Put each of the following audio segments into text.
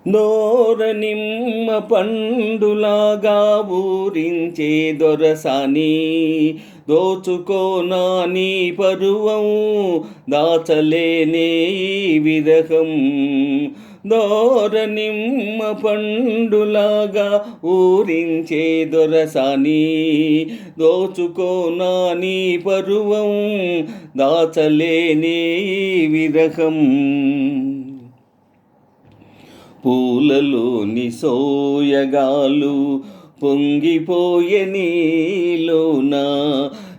దోర నిమ్మ పండులాగా ఊరించే దొరసాని, దోచుకోనా నీ పరువం, దాచలేనే ఈ విరహం. దోర నిమ్మ పండులాగా ఊరించే దొరసాని, దోచుకోనా నీ పరువం, దాచలేనే ఈ విరహం. పూలలోని సోయగాలు పొంగిపోయే నీలోన,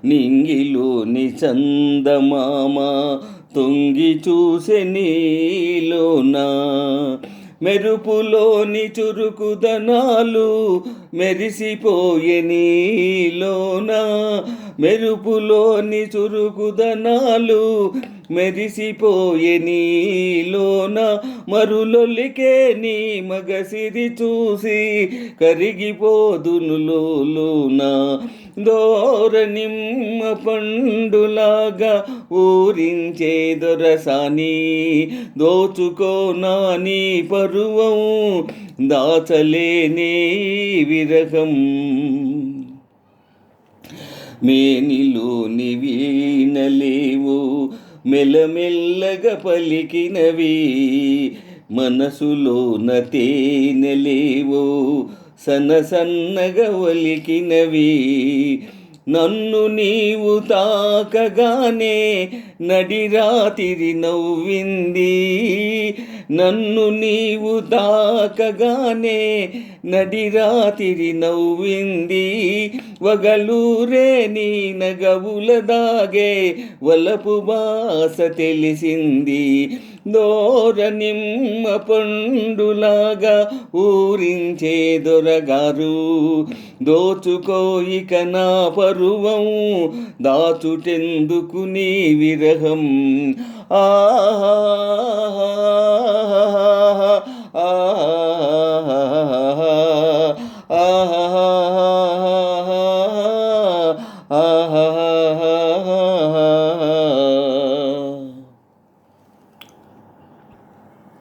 నింగిలోని చందమామ తొంగి చూసే నీలోన, మెరుపులోని చురుకుదనాలు మెరిసిపోయే నీలోన, మెరుపులోని చురుకుదనాలు మెరిసిపోయే నీలోన, మరులొలికే నీ మగసిరి చూసి కరిగిపోదును లోన. దోర నిమ్మ పండులాగా ఊరించే దొరసాని, దోచుకోనా నీ పరువం, దాచలేనే విరహం. మేనిలోని వీణలేవు మెల్లమెల్లగా పలికినవి, మనసులోన తేనెలేవో సన్నగా ఒలికినవి. నన్ను నీవు తాకగానే నడిరాతిరి నవ్వింది, నన్ను నీవు తాకగానే నడిరాతిరి నవ్వింది. వగలూరే నీ నగవుల దాగే వలపు బాస తెలిసింది. దోర నిమ్మ పండులాగా ఊరించే దొరగారు, దోచుకోయిక నా పరువం, దాచుటెందుకు నీ విరహం. ఆహా ఆహా ఆహా ఆహా